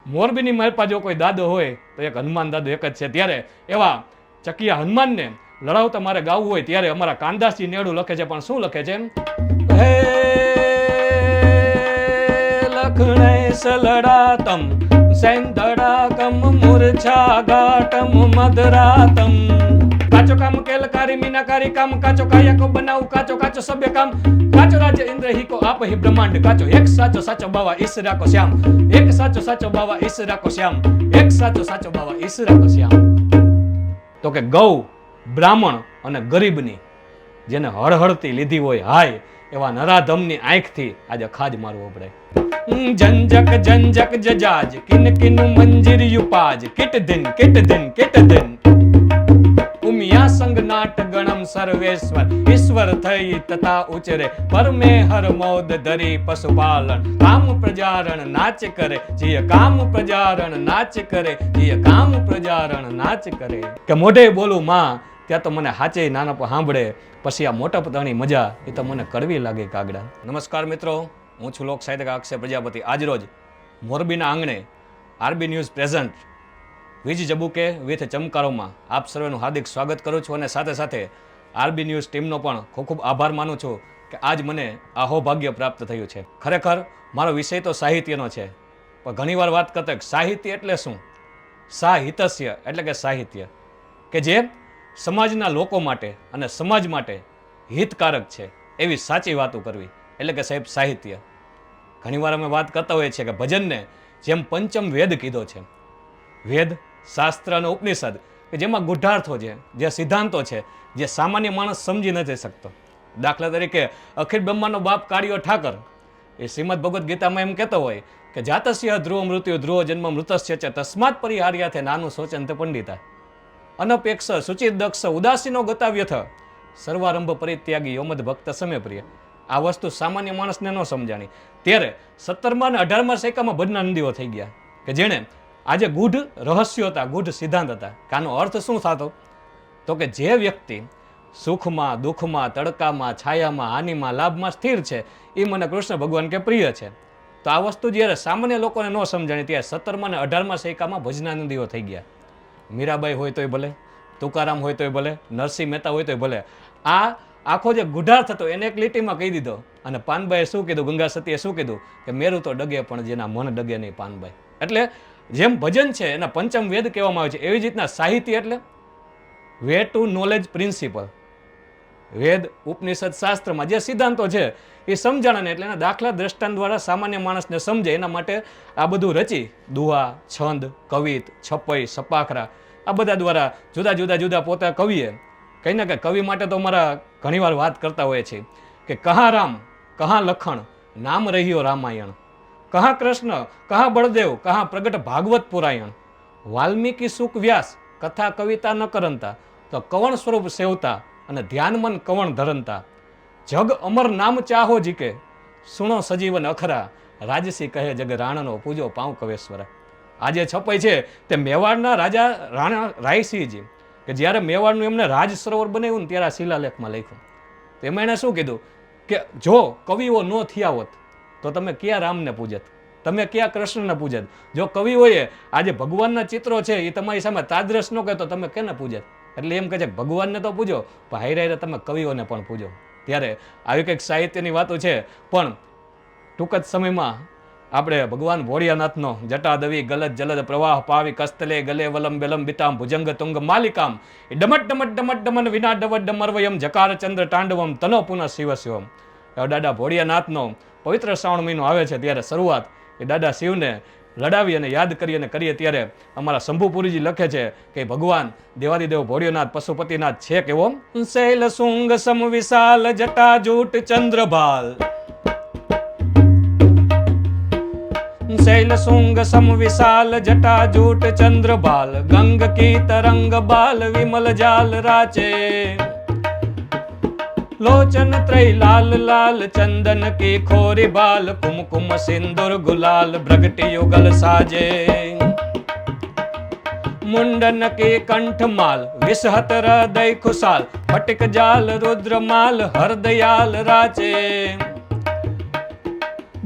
મોરબીની માલપા જો કોઈ દાદો હોય તો એક હનુમાન દાદો એક જ છે. ત્યારે એવા ચકિયા હનુમાનને લડાવતા મારે ગાવું હોય ત્યારે અમારા કાનદાસજી નેડું લખે છે, પણ શું લખે છે? હે લખણેશ લડાતમ સેંધડાકમ મૂર્છા ઘાટમ મદરાતમ કાચો કામ કેલકારી મીનાકારી કામ કાચો કાયકો બનાવું કાચો કાચો સભ્ય કામ કાચો રાજ્ય ઇન્દ્ર હિકો આપ હિ બ્રહ્માંડ કાચો એક સાચો સાચો બાવા ઈસરા કો શ્યામ એક સાચો સાચો બાવા ઈસરા કો શ્યામ એક સાચો સાચો બાવા ઈસરા કો શ્યામ. તો કે ગૌ બ્રાહ્મણ અને ગરીબની જેને હળહળતી લીધી હોય હાય એવા નરાધમની આંખથી આજે ખાજ મારવો પડે. જંજક જંજક જજાજ કિન કિન મંજીર યુપાજ કિટ દિન ઉમિયા સંગ નાટ ગણમ સર્વેશ્વર ઈશ્વર થઈ તથા ઉચરે પરમે હર મોદ ધરી પશુપાલન કામ પ્રજારણ નાચ કરે જીય કામ પ્રજારણ નાચ કરે જીય કામ પ્રજારણ નાચ કરે. કે મોઢે બોલું માં ત્યાં તો મને હાચે નાનપ સાંભળે પછી આ મોટા પતાની મજા એ તો મને કડવી લાગે કાગડા. નમસ્કાર મિત્રો, હું છું લોક સાહિત્યકાર અક્ષય પ્રજાપતિ. આજરોજ મોરબીના આંગણે આરબી ન્યૂઝ પ્રેઝન્ટ વીજ જબુકે વિથ ચમકારોમાં આપ સર્વેનું હાર્દિક સ્વાગત કરું છું અને સાથે સાથે આરબી ન્યૂઝ ટીમનો પણ ખૂબ ખૂબ આભાર માનું છું કે આજ મને આ સૌભાગ્ય પ્રાપ્ત થયું છે. ખરેખર મારો વિષય તો સાહિત્યનો છે, પણ ઘણીવાર વાત કરતા સાહિત્ય એટલે શું? સાહિત્ય એટલે કે સાહિત્ય કે જે સમાજના લોકો માટે અને સમાજ માટે હિતકારક છે એવી સાચી વાતો કરવી એટલે કે સાહેબ સાહિત્ય. ઘણીવાર અમે વાત કરતા હોઈએ છીએ કે ભજનને જેમ પંચમ વેદ કીધો છે, વેદ શાસ્ત્ર અને ઉપનિષદ કે જેમાં ગુઢાર્થો છે, જે સિદ્ધાંતો છે, જે સામાન્ય માણસ સમજી નથી શકતો. દાખલા તરીકે અખિલ બ્રહ્માંડનો બાપ કાળિયો ઠાકર એ શ્રીમદ ભગવદ્ ગીતામાં એમ કહેતો હોય કે જાતસ્ય ધ્રુવ મૃત્યુ ધ્રુવ જન્મ મૃતસ્ય છે તસ્માત પરિહાર્યાથે નાનું સોચંત પંડિતા અનપેક્ષ સુચિત દક્ષ ઉદાસીનો ગતાવ્યથ સર્વારંભ પરિત્યાગી યોમદ ભક્ત સમે પ્રિય. આ વસ્તુ સામાન્ય માણસને ન સમજાણી. ત્યારે 17મા અને 18મા સૈકામાં ભજનાનંદીઓ થઈ ગયા કે જેણે આજે ગૂઢ રહસ્યો હતા, ગૂઢ સિદ્ધાંત હતા. આનો અર્થ શું થતો? તો કે જે વ્યક્તિ સુખમાં દુઃખમાં તડકામાં છાયામાં હાનિમાં લાભમાં સ્થિર છે એ મને કૃષ્ણ ભગવાન કે પ્રિય છે. તો આ વસ્તુ જ્યારે સામાન્ય લોકોને ન સમજાણી ત્યારે 17મા અને 18મા સૈકામાં ભજનાનંદીઓ થઈ ગયા. મીરાબાઈ હોય તોય ભલે, તુકારામ હોય તોય ભલે, નરસિંહ મહેતા હોય તોય ભલે. આ આખો જે ગુઢાર્થ હતો એને એક લીટીમાં કહી દીધો. અને પાનબાઈએ શું કીધું, ગંગા સતીએ શું કીધું કે મેરું તો ડગે પણ જેના મન ડગે નહીં પાનબાઈ. એટલે જેમ ભજન છે એના પંચમ વેદ કહેવામાં આવે છે એવી જ રીતના સાહિત્ય એટલે વે ટુ નોલેજ પ્રિન્સિપલ. વેદ ઉપનિષદ શાસ્ત્રમાં જે સિદ્ધાંતો છે એ સમજાણા એટલે એના દાખલા દ્રષ્ટાંત દ્વારા સામાન્ય માણસને સમજે એના માટે આ બધું રચી દુહા, છંદ, કવિત, છપઈ, સપાખરા આ બધા દ્વારા જુદા જુદા પોતા કવિએ કંઈ ના કંઈ કવિ માટે તો અમારા ઘણીવાર વાત કરતા હોય છે કે કહા રામ કહા લખણ નામ રહ્યો રામાયણ કહા કૃષ્ણ કહા બળદેવ કહા પ્રગટ ભાગવત પુરાયણ વાલ્મીકી સુખ વ્યાસ કથા કવિતા ન કરંતા તો કવણ સ્વરૂપ સેવતા અને ધ્યાનમન કવણ ધરંતા જગ અમર નામ ચાહો જીકે સુણો સજીવન અખરા રાજસી કહે જગ રાણનો પૂજો પાઉ કવેશ્વર. આજે છપાઈ છે તે મેવાડના રાજા રાણા રાયસિંહજી કે જ્યારે મેવાડનું એમને રાજ સરોવર બનાવ્યું ને ત્યારે આ શિલાલેખમાં લખ્યું. એમાં એણે શું કીધું કે જો કવિઓ ન થયા હોત તો તમે ક્યાં રામને પૂજત, તમે ક્યાં કૃષ્ણને પૂજત? જો કવિઓએ આજે ભગવાનના ચિત્રો છે એ તમારી સામે તાદ્રશ ન કહે તો તમે કેને પૂજત? એટલે એમ કહે છે ભગવાનને તો પૂજો પણ હાઈરે તમે કવિઓને પણ પૂજો. ત્યારે આવી કંઈક સાહિત્યની વાતો છે. પણ ટૂંક જ સમયમાં આપણે ભગવાન ભોળિયાનાથનો જટાદવી ગલત જલદ પ્રવાહ પાવી કસ્તલે ગલે વલમ બેલમ બિતામ ભુજંગ તુંગ માલિકામ ડમટ ડમટ ડમટ ડમન વિના ડવટ ડમરવયમ જકાર ચંદ્ર તાંડવમ તનો પુનઃ શિવ શિવમ. દાદા ભોળિયાનાથનો પવિત્ર શ્રાવણ મહિનો આવે છે ત્યારે શરૂઆત એ દાદા શિવને લડાવી અને યાદ કરીએ ત્યારે અમારા શંભુપુરીજી લખે છે કે ભગવાન દેવાદિદેવ ભોળિયોનાથ પશુપતિનાથ છે કેવો શૈલ સુંગ સમ વિશાલ જટા જૂટ ચંદ્રભાલ શૈલ સુંગ સમ વિશાલ જટા જૂટ ચંદ્રભાલ ગંગ કી તરંગ બાલ વિમલ જાલ રાચે લોચન ત્રય લાલ લાલ ચંદન की खोरी बाल कुमकुम सिंदूर गुलाल भ्रगटी युगल साजे मुंडन के कंठ माल विषहत हृदय खुशाल फटिक जाल रुद्र माल हरदयाल राचे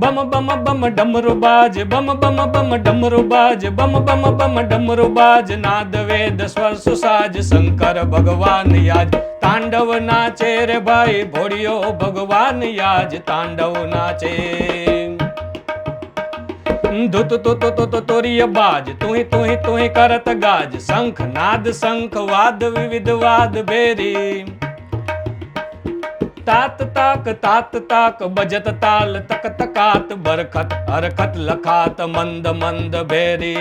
બમ બમ બમ ડમરો બાજ, બમ બમ બમ ડમરો બાજ, બમ બમ બમ ડમરો બાજ, નાદ વેદ સ્વર સુસાજ, શંકર ભગવાન યાજ, તાંડવ નાચે રે ભાઈ ભોળિયો ભગવાન યાજ, તાંડવ નાચે. ધૂત તો તોરીય બાજ, તુહી કરત ગાજ, શંખ નાદ શંખ વાદ વિવિધ વાદ ભેરી, तात ताक बजत ताल तक तकात, बरखत हरखत लखात मंद मंद भेरी,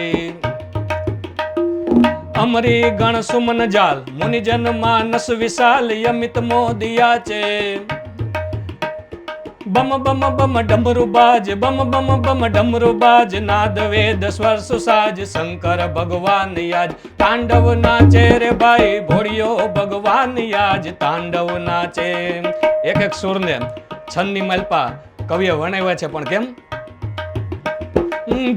अमरी गण सुमन जाल, मुनिजन मानस विशाल, यमित मोदिया चे. बम बम बम डमरू बाज, बम बम बम डमरू बाज, नाद वेद स्वर सुसाज, शंकर भगवान याज, तांडव नाचे रे भाई भोळियो भगवान याज, तांडव नाचे. એક એક સુરને છંદની માલપા કવિએ વર્ણવ્યા છે, પણ કેમ?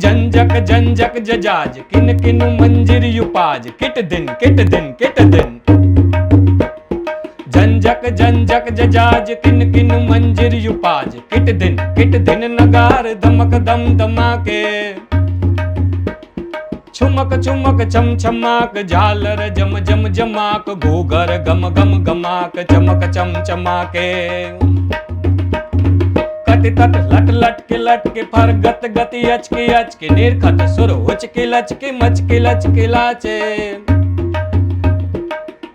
જંજક જંજક જજાજ, કિન કિન મંજીરિયું પાજ, કિટ દિન કિટ દિન કિટ દિન. જંજક જંજક જજાજ, કિન કિન મંજીરિયું પાજ, કિટ દિન નગાર, ધમક ધમ ધમાકે, છુમક છુમક છમ છમાક, ઝાલર જમ જમ જમાક, ઘૂઘર ગમ ગમ ગમાક, ચમક ચમ ચમાકે. કટ તટ લટ લટકે લટકે, ફર ગત ગતિ અચકી અચકી, નિરખત સુર ઉચકી લચકી મચકી લચકી લાચે.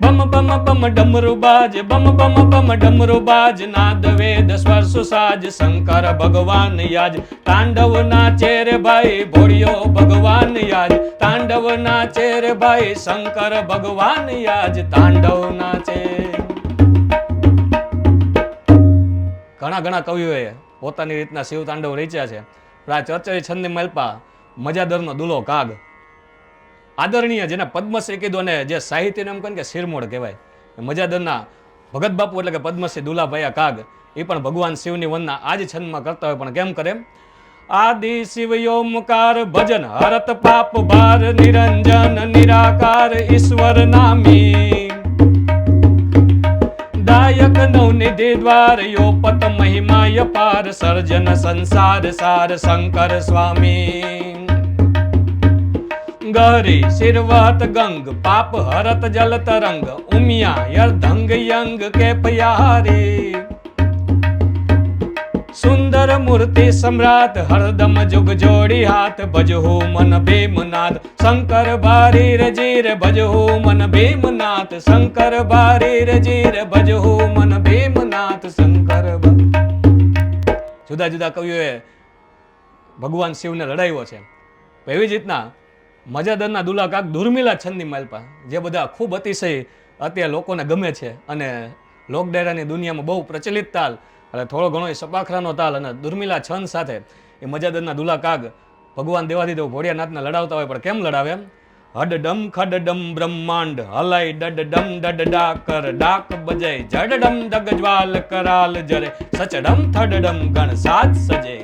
બમ બમ બમ ડમરૂ બાજ, બમ બમ બમ ડમરૂ બાજ, નાદ વેદ સ્વર સુસાજ, શંકર ભગવાન યાજ, તાંડવ નાચે રે ભાઈ ભોળિયો ભગવાન યાજ, તાંડવ નાચે રે ભાઈ શંકર ભગવાન યાજ, તાંડવ નાચે. ઘણા ઘણા કવિઓએ પોતાની રીતના શિવ તાંડવ રચ્યા છે. આ ચર્ચાની છંદની માલપા મજાદરનો દુલો કાગ, આદરણીય, જેને પદ્મશ્રી કીધું અને જે સાહિત્યને એમ કહે કે શિરમોડ કહેવાય, મજાદરના ભગત બાપુ એટલે કે પદ્મશ્રી દુલાભાઈ કાગ, એ પણ ભગવાન શિવની વંદના આ જ છંદમાં કરતા હોય. પણ કેમ કરે? આદિ શિવ ઓમકાર ભજન, હરત પાપ ભાર, નિરંજન નિરાકાર, ઈશ્વર નામી, દાયક નવનિધિ દ્વાર, યોપત મહિમાય પાર, સર્જન સંસાર સાર, શંકર સ્વામી. ગહરી શિરવત ગંગ, પાપ હરત જલ તરંગ, ઉમિયા યર્ધંગ યંગ કે પયારી, સુંદર મૂર્તિ સમ્રાટ, હરદમ જુગ જોડી હાથ, ભજહુ મન ભીમનાથ, શંકર બારી રજીર, ભજહુ મન ભીમનાથ, શંકર બારી રજીર, ભજહુ મન ભીમનાથ, શંકર. જુદા જુદા કવિઓએ ભગવાન શિવને લડાવ્યો છે. એવી જ રીતના મજાદરના દુલા કાક દુર્મિલા છંદની માલપા, જે બધા ખૂબ અતિશય અત્યારે લોકોને ગમે છે અને લોક ડાયરાની દુનિયામાં બહુ પ્રચલિત તાલ, અને થોડો ઘણો એ સપાખરાનો તાલ અને દુર્મિલા છંદ સાથે એ મજાદરના દુલા કાગ ભગવાન દેવાદિદેવ ભોળિયાનાથને લડાવતા હોય. પણ કેમ લડાવે? હડડમ ખડડમ બ્રહ્માંડ હલાય, ડડડમ ડડ ડાકર ડાક બજે, જડડમ દગજવાલ કરાલ જરે, સચડમ થડડમ ગણ સાજ સજે.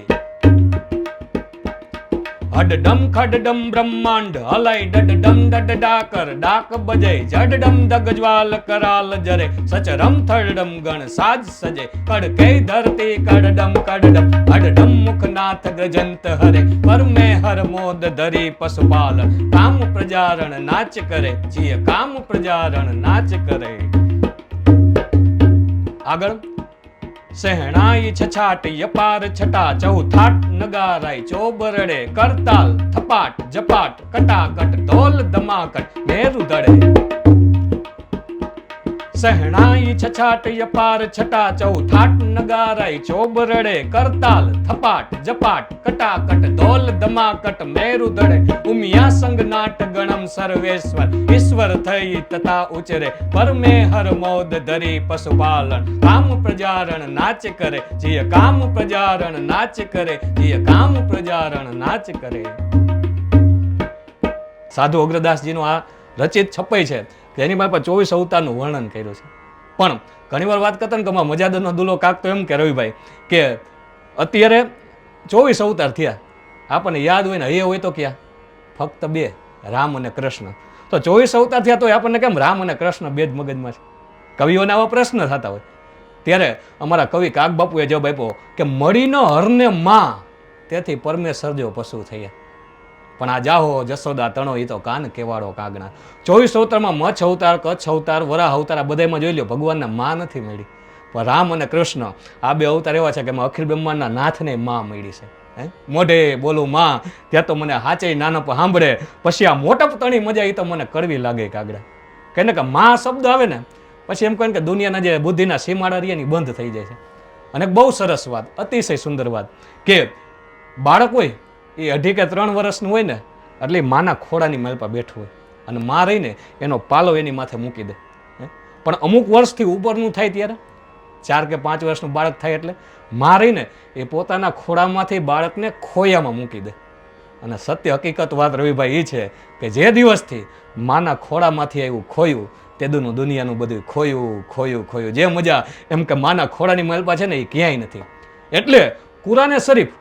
હડડમ ખડડમ બ્રહ્માંડ હલાય, ડડડમ ડડ ડાકર ડાક બજે, જડડમ દગજવાલ કરાલ જરે, સચરમ થડડમ ગણ સાજ સજે. કડકે ધરતી કડડમ કડડમ, હડડમ મુખનાથ ગજંત હરે, પરમે હર મોદ ધરી પશુપાલન, કામ પ્રજારણ નાચ કરે, જીય કામ પ્રજારણ નાચ કરે. આગળ સહેણાઈ છછાટ, યપાર છટા, ચૌથાટ નગારાય, ચોબરડે કરતાલ, થપાટ જપાટ, કટાકટ ઢોલ ધમાકટ, મેરુ દડે. સહેણાઈ છછાટ, યપાર છટા, ચૌથાટ નગારાય, ચોબરડે કરતાલ, થપાટ જપાટ, કટાકટ ઢોલ ધમાકટ, મેરુ દડે. ઉમિયા સંગ નાટ ગણમ સર્વેશ્વર, ઈશ્વર થઈ તથા ઉચરે, પરમે હર મોદ ધરી પશુપાલન, કામ પ્રજારણ નાચ કરે, જીય કામ પ્રજારણ નાચ કરે, જીય કામ પ્રજારણ નાચ કરે. સાધુ અગ્રદાસજીનું આ રચિત છપાઈ છે, એની બાપા 24 અવતારનું વર્ણન કર્યું છે. પણ ઘણી વાર વાત કરતા ને કે મજાદરનો દુલો કાક તો એમ કે રવિભાઈ કે અત્યારે 24 અવતાર થયા, આપણને યાદ હોય ને એ હોય તો ક્યાં? ફક્ત 2, રામ અને કૃષ્ણ. તો 24 અવતાર થયા તો આપણને કેમ રામ અને કૃષ્ણ બે જ મગજમાં છે? કવિઓને આવા પ્રશ્ન થતા હોય. ત્યારે અમારા કવિ કાગ બાપુએ જવાબ આપ્યો કે મળીનો હરને માં તેથી પરમેશ્વર જો પશુ થયા. પણ આ જાહો જશોદા તણો એ તો કાન કેવાડો કાગણા. 24 અવતારમાં મચ્છ અવતાર, કચ્છ અવતાર, વરાહ અવતાર, આ બધામાં જોઈ લો ભગવાનના માં નથી મળી. પણ રામ અને કૃષ્ણ આ બે અવતાર એવા છે કે એમાં અખિલ બ્રહ્માંડના નાથને માં મળી છે. મોઢે બોલું માં ત્યાં તો મને હાચે નાનપ સાંભળે, પછી આ મોટપ તણી મજા એ તો મને કડવી લાગે કાગડા. કહે કે માં શબ્દ આવે ને પછી એમ કહે કે દુનિયાના જે બુદ્ધિના સીમાડા રહ્યા ની બંધ થઈ જાય છે. અને બહુ સરસ વાત, અતિશય સુંદર વાત કે બાળક હોય એ 2 કે 3 વર્ષનું હોય ને એટલે માના ખોડાની માલપા બેઠું હોય અને માં રહીને એનો પાલો એની માથે મૂકી દે. પણ અમુક વર્ષથી ઉપરનું થાય ત્યારે 4 કે 5 વર્ષનું બાળક થાય એટલે માં રહીને એ પોતાના ખોડામાંથી બાળકને ખોયામાં મૂકી દે. અને સત્ય હકીકત વાત રવિભાઈ એ છે કે જે દિવસથી માના ખોડામાંથી આવ્યું ખોયું તે દુનિયાનું બધું ખોયું ખોયું ખોયું. જે મજા એમ કે માના ખોડાની માલપા છે ને એ ક્યાંય નથી. એટલે કુરાને શરીફ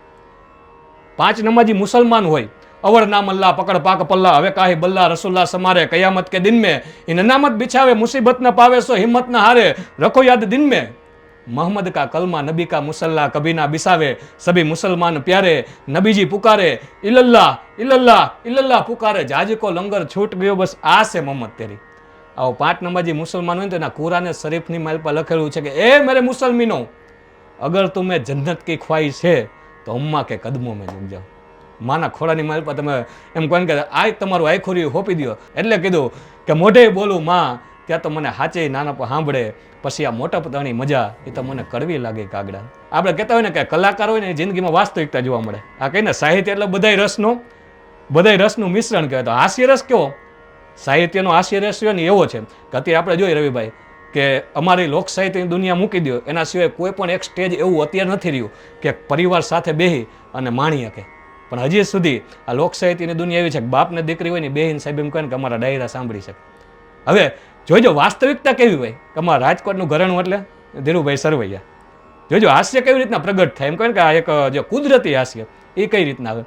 5 નમાજી મુસલમાન હોય, અવર નામ અલ્લાહ પકડ પાક પલ્લા હવે કાહી બલ્લા રસુલ્લા સમારે કયામત કે દિન में इनामत बिछावे मुसीबत न पावे सो हिम्मत न हारे रखो याद दिन में मोहम्मद का कलमा नबी का मुसल्ला कभी ना बिसावे सभी मुसलमान प्यारे नबी जी पुकारे इल्लल्लाह इल्लल्लाह इल्लल्लाह पुकारे जाज को लंगर छूट गयो बस आ से मोहम्मद तेरी. આવો 5 નમાજી મુસલમાન હોય તો એના કુરાને શરીફની માલ પર લખેલું છે કે એ મેરે મુસલમીનો અગર તુમે જન્નત કી ખ્વાહિશ છે તો અમ્મા કે કદમો મેં ઝુક જાઓ. માના ખોડાની માલ પર તમે એમ કહો કે આ તમારું આખુરી હોપી દો એટલે કીધું કે મોઢે બોલું માં ત્યાં તો મને હાચે નાનપ સાંભળે, પછી આ મોટપ તણી મજા એ તો મને કડવી લાગે કાગડા. આપણે કહેતા હોય ને કે કલાકાર હોય ને જિંદગીમાં વાસ્તવિકતા જોવા મળે. આ કહીને સાહિત્ય એટલે બધાય રસનું મિશ્રણ કહેવાય. તો હાસ્ય રસ કેવો? સાહિત્યનો હાસ્ય રસ ને એવો છે કે અત્યારે આપણે જોઈએ રવિભાઈ કે અમારી લોક સાહિત્યની દુનિયા મૂકી દો, એના સિવાય કોઈ પણ એક સ્ટેજ એવું અત્યારે નથી રહ્યું કે પરિવાર સાથે બેહી અને માણી શકે. પણ હજી સુધી આ લોક સાહિત્યની દુનિયા એવી છે કે બાપને દીકરી હોય ને બેહીને સાહેબ એમ કહે કે અમારા ડાયરા સાંભળી શકે. હવે જોજો વાસ્તવિકતા કેવી હોય કે અમારા રાજકોટનું ઘરેણું એટલે ધીરુભાઈ સરવૈયા. જોજો હાસ્ય કેવી રીતના પ્રગટ થાય એમ કહે કે આ એક જે કુદરતી હાસ્ય એ કઈ રીતના આવે.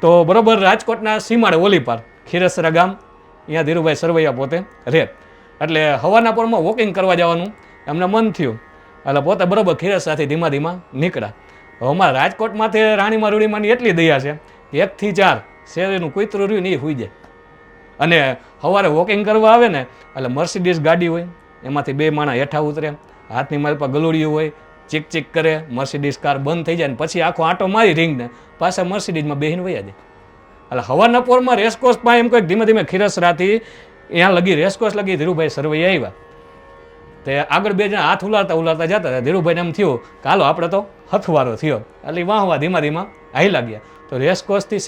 તો બરોબર રાજકોટના સીમાડે ઓલી પાર ખીરસરા ગામ, અહીંયા ધીરુભાઈ સરવૈયા પોતે રહે. એટલે હવાના પોરમાં વોકિંગ કરવા જવાનું એમને મન થયું એટલે પોતે બરોબર ખીરસરાથી ધીમા ધીમા નીકળ્યા. હવે અમારા રાજકોટમાંથી રાણીમાં રૂડીમાંની એટલી દયા છે કે 1 થી 4 શેરીનું કૂતરું રહ્યું ને એ હુઈ જાય. અને સવારે વોકિંગ કરવા આવે ને એટલે મર્સિડીઝ ગાડી હોય એમાંથી 2 માણા હેઠા ઉતરે, હાથની માલ પર ગલુડિયું હોય, ચીક ચીક કરે, મર્સિડીઝ કાર બંધ થઈ જાય ને પછી આખો આંટો મારી રીંગને પાછા મર્સિડીઝમાં બેહીને વયા જાય. એટલે હવાના પોરમાં રેસકોર્સ પાસે એમ કંઈક ધીમે ધીમે ખીરસરાથી અહીંયા લગી રેસકોર્સ લગી ધીરુભાઈ સરવૈયા આવ્યા. તે આગળ 2 જણા હાથ ઉલારતા જતા હતા. ધીરુભાઈને એમ થયું કે હાલો આપણે તો હથવારો થયો એટલે વાહવા ધીમા ધીમા હાઈલા ગયા. તો રેસકોર્સથી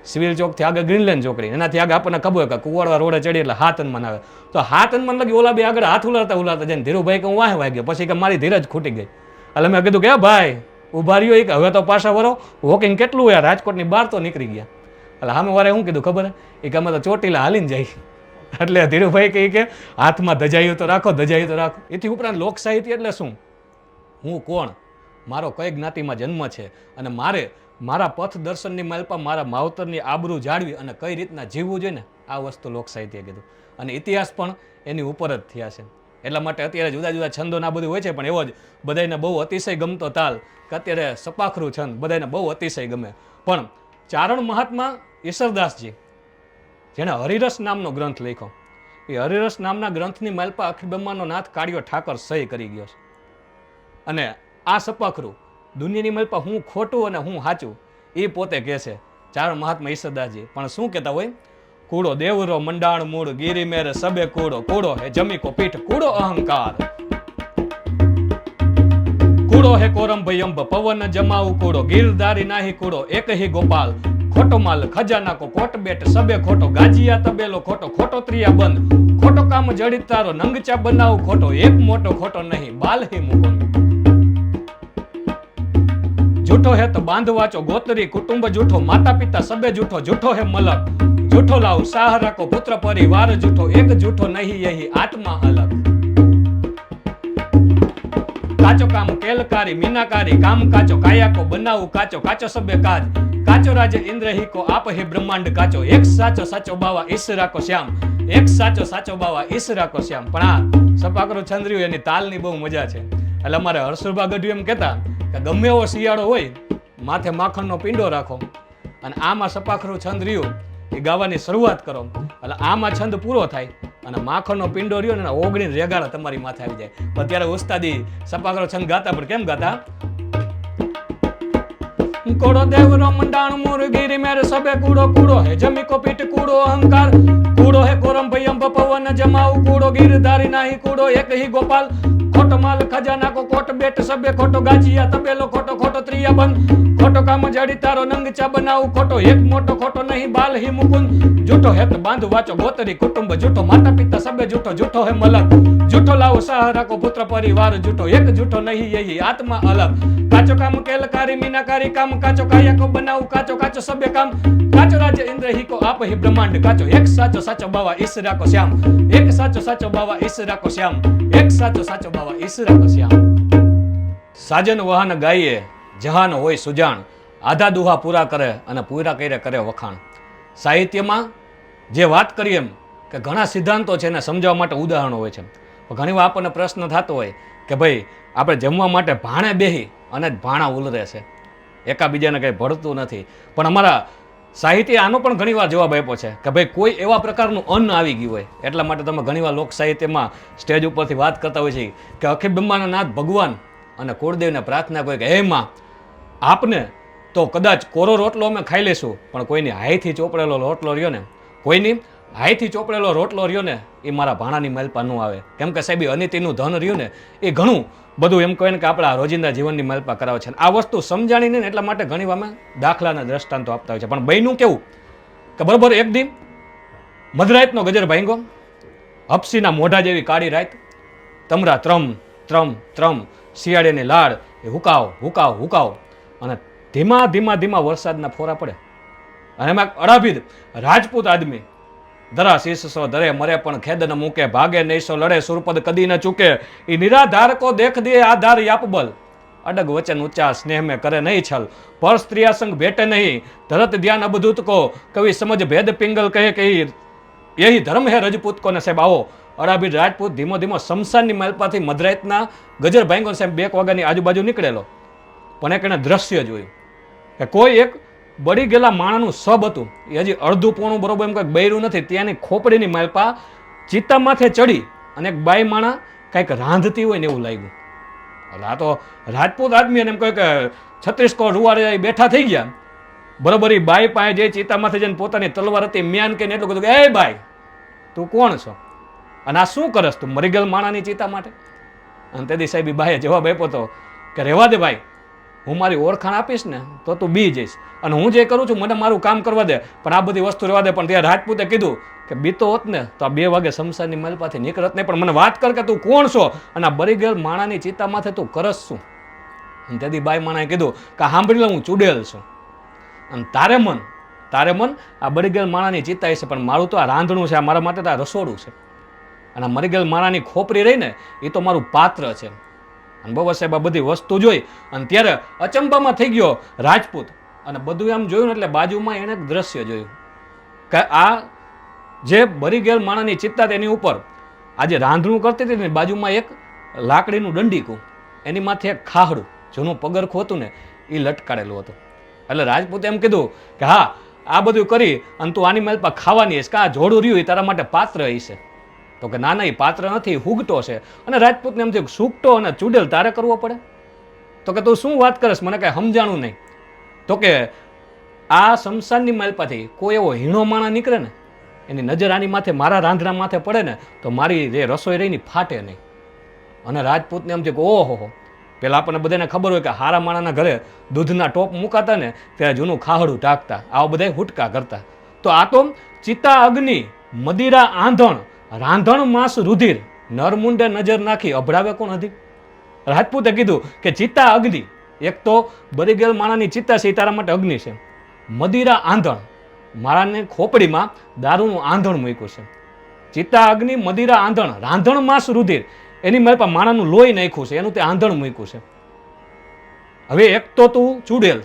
સિવિલ ચોકથી આગળ ગ્રીનલેન્ડ ચોકડી, એનાથી આગળ આપણને ખબર હોય કે કુવાડવા રોડે ચડી એટલે 7 હનુમાન આવે. તો 7 હનુમાન લગી ઓલા 2 આગળ હાથ ઉલારતા જાય. ધીરુભાઈ કે હું વાહે વાગ્યો પછી કે મારી ધીરજ ખૂટી ગઈ. એટલે મેં કીધું કે ભાઈ ઉભા રહ્યો કે હવે તો પાછા વરો, વોકિંગ કેટલું હોય રાજકોટની બહાર તો નીકળી ગયા. એટલે સામે વારે શું કીધું ખબર એ કે અમે તો ચોટીલા હાલીને જાય. એટલે ધીરુભાઈ કહે કે હાથમાં ધજાયું તો રાખો. એથી ઉપરાંત લોક સાહિત્ય એટલે શું? હું કોણ, મારો કઈ જ્ઞાતિમાં જન્મ છે અને મારે મારા પથ દર્શનની માલપા મારા માવતરની આબરૂ જાળવી અને કઈ રીતના જીવવું જોઈએ ને આ વસ્તુ લોક સાહિત્ય કીધું. અને ઇતિહાસ પણ એની ઉપર જ થયા છે. એટલા માટે અત્યારે જુદા જુદા છંદો ના બધું હોય છે, પણ એવો જ બધાને બહુ અતિશય ગમતો તાલ કે અત્યારે સપાખરું છંદ બધાને બહુ અતિશય ગમે. પણ ચારણ મહાત્મા ઈશ્વરદાસજી જેણે હરિરસ નામનો ગ્રંથ લખ્યો, એ હરિરસ નામના ગ્રંથની માલપા અખિલ બ્રહ્માંડનો નાથ કાળિયો ઠાકર સહી કરી ગયો છે. અને આ સપાખરું દુનિયાની માલપા હું ખોટું અને હું સાચું એ પોતે કહે છે ચારણ મહાત્મા ઈશ્વરદાસજી. પણ શું કહેતા હોય? કૂડો દેવરો મંડાણ મૂળ ગીરી મેરે સબે કૂડો, કૂડો હે જમીકો પીઠ, કૂડો અહંકાર, કૂડો હે કોરમ ભયંબ પવન જમાઉ, કૂડો ગીરધારી નાહી, કૂડો એક હી ગોપાલ, ખોટો માલ ખજાના કો કોટ બેટ સબે ખોટો, ગાજીયા તબેલો ખોટો, ખોટો ત્રિયા બંધ, ખોટો કામ જડિત તારો નંગચા બનાવ ખોટો, એક મોટો ખોટો નહીં બાલ હી મુકો, જૂઠો હે તો બાંધ વાચો ગોતરી કુટુંબ જૂઠો, માતા પિતા સબે જૂઠો, જૂઠો હે મલક, જૂઠો લાવ સાહ રાખો પુત્ર પરિવાર જૂઠો, એક જૂઠો નહીં યહી આત્મા અલગ, કાચો કામ કેલકારી મીનાકારી કામ કાચો, કાયા કો બનાવું કાચો, કાચો સબે કાજ, કાચો રાજે ઇન્દ્ર હી કો આપ હે બ્રહ્માંડ કાચો, એક સાચો સાચો બાવા ઈશ્વરા કો શ્યામ, એક સાચો સાચો બાવા ઈશ્વરા કો શ્યામ. પણ આ સપાકરો છંદ્ર્યું એની તાલની બહુ મજા છે. એટલે અમારે હર્ષુભા ગઢવી એમ કહેતા કે ગમે એવો શિયાળો હોય માથે માખણનો પીંડો રાખો અને આમાં સપાખરું છંદ રહ્યું એ ગાવાની શરૂઆત કરો, એટલે આમાં છંદ પૂરો થાય અને માખણનો પીંડો રહ્યો ને ઓગણીને રેગાડા તમારી માથે આવી જાય. પણ ત્યારે ઉસ્તાદી સપાખરો છંદ ગાતા, પણ કેમ ગાતા? કોડો દેવરો મંડાણ મોર ગીરી મેર સબે કૂડો કૂડો હે જમી કો પીઠ કૂડો અહંકાર કૂડો હે કોરમ ભયમ પવન જમાઉ કૂડો ગીરધારી નાહી કૂડો એક હી ગોપાલ ખોટો માલ ખજાના કો કોટ બેટ સબે ખોટો ગાજીયા તબેલો ખોટો ખોટો ત્રિયા બંધ ખોટો કામ જડી તારો નંગ ચા બનાવું ખોટો એક મોટો ખોટો નહીં બાલ હી મુકુંદ જૂઠો હેત બાંધ વાચો ગોતરી કુટુંબ જૂઠો માતા પિતા સબે જૂઠો જૂઠો હે મલક જૂઠો લાવો સહારા કો પુત્ર પરિવાર જૂઠો એક જૂઠો નહીં યહી આત્મા અલગ કાચો કામ કેલકારી મીનાકારી કામ કાચો કાયા કો બનાવું કાચો કાચો સબે કામ કાચો રાજ્ય ઇન્દ્ર હી કો આપ હી બ્રહ્માંડ કાચો એક સાચો સાચો બાવા ઈસરા કો શ્યામ એક સાચો સાચો બાવા ઈસરા કો શ્યામ એક સાચો સાચો બાવા ઈસરા કો શ્યામ. સાજન વહાન ગાઈએ જહાન હોય સુજાણ આધા દુહા પૂરા કરે અને પૂરા કરે કરે વખાણ. સાહિત્યમાં જે વાત કરીએ એમ કે ઘણા સિદ્ધાંતો છે એને સમજાવવા માટે ઉદાહરણો હોય છે. ઘણી વાર આપણને પ્રશ્ન થતો હોય કે ભાઈ આપણે જમવા માટે ભાણે બેહી અને ભાણા ઉલરે છે, એકાબીજાને કંઈ ભળતું નથી. પણ અમારા સાહિત્ય આનો પણ ઘણીવાર જવાબ આપ્યો છે કે ભાઈ કોઈ એવા પ્રકારનું અન્ન આવી ગયું હોય એટલા માટે તમે ઘણીવાર લોક સાહિત્યમાં સ્ટેજ ઉપરથી વાત કરતા હોય છે કે અખિલ બ્રહ્માના નાથ ભગવાન અને કુળદેવને પ્રાર્થના કોઈ કે હે માં આપને તો કદાચ કોરો રોટલો અમે ખાઈ લેશું પણ કોઈની હાઈથી ચોપડેલો રોટલો રહ્યો ને કોઈની હાઈથી ચોપડેલો રોટલો રહ્યો ને એ મારા ભાણાની માલપા ન આવે. કેમ કે સાહેબ અનિતિનું ધન રહ્યું ને એ ઘણું બધું એમ કહે ને કે આપણા રોજિંદા જીવનની માલપા કરાવે છે. આ વસ્તુ સમજાણી નહીં એટલા માટે ઘણી વાર દાખલાના દ્રષ્ટાંતો આપતા હોય છે. પણ બહેનું કેવું કે બરોબર એક દી મધરાતનો ગજર ભાંગો, હપસીના મોઢા જેવી કાળી રાત, તમરા ત્રમ ત્રમ ત્રમ શિયાળીની લાડ એ હુકાવ હુકાવ હુકાવ અને ધીમા ધીમા ધીમા વરસાદના ફોરા પડે અને એમાં અડાભીદ રાજપૂત આદમી ધરા શીશો ધરે મરે પણ ખેદ ન મૂકે ભાગે નૈસો લડે સુરપદ કદી ન ચૂકે એ નિરાધાર કો દેખ દે આધાર યાપબલ અડગ વચન ઊંચા સ્નેહ में કરે નહીં છલ પર સ્ત્રીયા સંગ ભેટે નહીં ધરત ધ્યાન અબધૂત કો કવિ સમજ ભેદ પિંગલ કહે કે યહી ધર્મ હે રજપૂત કોને સાહેબ આવો. અડાભીડ રાજપૂત ધીમો ધીમો શમશાનની માલપાથી મધરાતના ગજર ભાંગો સાહેબ 2 વાગ્યાની આજુબાજુ નીકળેલો પણ એક એને દ્રશ્ય જોયું કે કોઈ એક બળી ગયેલા માણાનું સબ હતું એ હજી અડધું પોણું બરોબર એમ કંઈક બૈરું નથી ત્યાંની ખોપડીની માલપા ચિત્તા માથે ચડી અને એક બાઈ માણા કંઈક રાંધતી હોય ને એવું લાગ્યું. એટલે આ તો રાજપૂત આદમી એને એમ કહે કે 36 કરોડ રૂવારે બેઠા થઈ ગયા બરોબર. એ બાઈ પાસે જઈ ચિત્તા માથે જઈને પોતાની તલવાર હતી મ્યાન કે એટલું કીધું કે એ બાઈ તું કોણ છો અને આ શું કરસ તું મરી ગયેલ માણાની ચિત્તા માટે? અને તેથી સાહેબ બાઈએ જવાબ આપ્યો હતો કે રહેવા દે ભાઈ, હું મારી ઓળખાણ આપીશ ને તો તું બી જઈશ અને હું જે કરું છું મને મારું કામ કરવા દે પણ આ બધી વસ્તુ રહેવા દે. પણ ત્યાં રાજપૂતે કીધું કે બીતો હોત ને તો આ 2 વાગે શમશાનની માલપાથી નીકળત નહીં પણ મને વાત કર કે તું કોણ છો અને આ બરી ગયેલ માણાની ચિત્તા માથે તું કરસ શું? અને તેથી બાઈ માણાએ કીધું કે સાંભળી લે હું ચૂડેલ છું અને તારે મન આ બરી ગયેલ માણાની ચિત્તા છે પણ મારું તો આ રાંધણું છે, આ મારા માટે તો આ રસોડું છે અને આ મરી ગયેલ માણાની ખોપરી રહી ને એ તો મારું પાત્ર છે. અને બાબા સાહેબ આ બધી વસ્તુ જોઈ અને ત્યારે અચંબામાં થઈ ગયો રાજપૂત અને બધું એમ જોયું ને એટલે બાજુમાં એણે દ્રશ્ય જોયું કે આ જે બરી ગયેલ માણાની ચિત્તા એની ઉપર આ જે રાંધણું કરતી હતી ને બાજુમાં એક લાકડીનું દંડીકું એની માથે એક ખાહડું જૂનું પગરખું હતું ને એ લટકાડેલું હતું. એટલે રાજપૂતે એમ કીધું કે હા આ બધું કરી અને તું આની માલપા ખાવાની હશે કે આ જોડું રહ્યું એ તારા માટે પાત્ર હશે? તો કે ના ના એ પાત્ર નથી, હુગટો છે. અને રાજપૂતને એમ થયું સુગટો અને ચૂડેલ તારે કરવો પડે? તો કે તું શું વાત કરસ, મને કાંઈ સમજાણું નહીં. તો કે આ શમશાનની માલપાથી કોઈ એવો હીણો માણા નીકળે ને એની નજર આની માથે મારા રાંધણા માથે પડે ને તો મારી જે રસોઈ રહીને ફાટે નહીં. અને રાજપૂતને એમ થયું કે ઓહો, પેલા આપણને બધાને ખબર હોય કે હારા માણાના ઘરે દૂધના ટોપ મુકાતા ને ત્યારે જૂનું ખાહડું ઢાંકતા, આવા બધા હુટકા કરતા. તો આ તો ચિતા અગ્નિ મદિરા આંધણ રાંધણ માંસ રુધિર નરમુંડે નજર નાખી અભડાવે કોણ હતી? રાજપૂતે કીધું કે ચિત્તા અગ્નિ એક તો બરી ગયેલ માણાની ચિત્તા છે એ તારા માટે અગ્નિ છે, મદિરા આંધણ મારાની ખોપડીમાં દારૂનું આંધણ મૂક્યું છે. ચિત્તા અગ્નિ મદિરા આંધણ રાંધણ માંસ રુધિર એની મારી પાસે માણાનું લોહી નાખ્યું છે, એનું તે આંધણ મૂક્યું છે. હવે એક તો તું ચૂડેલ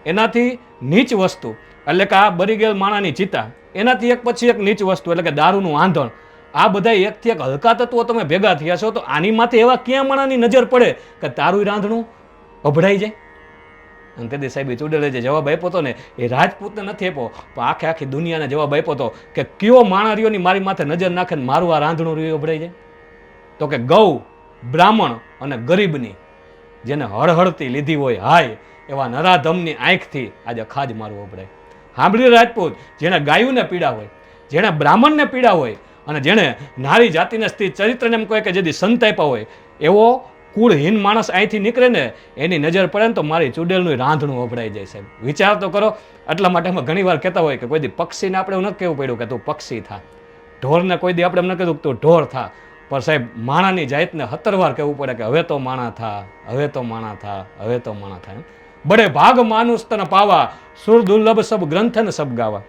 એનાથી નીચ વસ્તુ એટલે કે આ બરી ગયેલ માણાની ચિત્તા એનાથી એક પછી એક નીચ વસ્તુ એટલે કે દારૂનું આંધણ, આ બધા એકથી એક હલકા તત્વો તમે ભેગા થયા છો તો આની માથે એવા ક્યાં માણાની નજર પડે કે તારું રાંધણું અભડાઈ જાય? અને તેથી સાહેબ ચુડેલે જે જવાબ આપ્યો હતો ને એ રાજપૂતને નથી આપ્યો, પણ આખી દુનિયાને જવાબ આપ્યો હતો કે કયો માણરિયોની મારી માથે નજર નાખે ને મારું આ રાંધણું રહ્યું ઉભરાઈ જાય? તો કે ગૌ, બ્રાહ્મણ અને ગરીબની જેને હળહળતી લીધી હોય હાય એવા નરાધમની આંખથી આજે ખાજ મારવો પડે. સાંભળી રાજપૂત, જેને ગાયુંને પીડા હોય, જેને બ્રાહ્મણને પીડા હોય અને જેણે નારી જાતિને સ્થિત ચરિત્રને એમ કહે કે જેથી સંત આપ્યા હોય એવો કુળહીન માણસ અહીંથી નીકળે ને એની નજર પડે ને તો મારી ચુડેલનું રાંધણું વપરાઈ જાય સાહેબ. વિચાર તો કરો. એટલા માટે અમે ઘણી વાર કહેતા હોય કે કોઈ દી પક્ષીને આપણે એવું નથી કહેવું પડ્યું કે તું પક્ષી થા, ઢોરને કોઈ દી આપણે એમ ન કીધું કે તું ઢોર થા, પણ સાહેબ માણાની જાતને 17 વાર કહેવું પડે કે હવે તો માણા થા, હવે તો માણા થા, હવે તો માણા થા. બડે ભાગ માનુસ તને પાવા, સુર દુર્લભ સબ ગ્રંથ ને સબ ગાવા.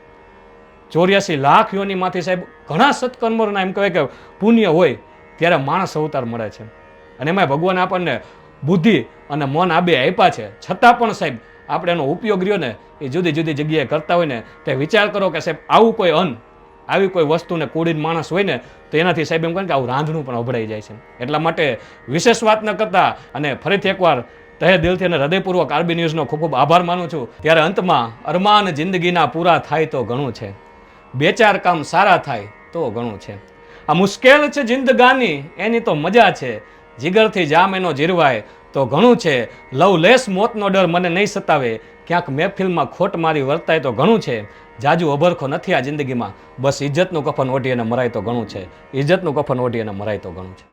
84 લાખ યોનીમાંથી સાહેબ ઘણા સત્કર્મોના એમ કહેવાય કે પુણ્ય હોય ત્યારે માણસ અવતાર મળે છે. અને એમાં ભગવાન આપણને બુદ્ધિ અને મન આ બે આપ્યા છે, છતાં પણ સાહેબ આપણે એનો ઉપયોગ રહ્યો ને એ જુદી જુદી જગ્યાએ કરતા હોય ને તે વિચાર કરો કે સાહેબ આવું કોઈ આવી કોઈ વસ્તુને કુડીન માણસ હોય ને તો એનાથી સાહેબ એમ કહે કે આવું રાંધણું પણ અભડાઈ જાય છે. એટલા માટે વિશેષ વાત ન કરતા અને ફરીથી એકવાર તહે દિલથી અને હૃદયપૂર્વક આરબી ન્યૂઝનો ખૂબ ખૂબ આભાર માનું છું. ત્યારે અંતમાં અરમાન જિંદગીના પૂરા થાય તો ઘણું છે, 2-4 કામ સારા થાય તો ઘણું છે. આ મુશ્કેલ છે જિંદગાની એની તો મજા છે, જીગરથી જામ એનો જીરવાય તો ઘણું છે. લવલેસ મોતનો ડર મને નહીં સતાવે, ક્યાંક મહેફિલમાં ખોટ મારી વર્તાય તો ઘણું છે. જાજુ અભરખો નથી આ જિંદગીમાં, બસ ઇજ્જતનું કફન ઓઢી અને મરાય તો ઘણું છે, ઇજ્જતનું કફન ઓઢી અને મરાય તો ઘણું છે.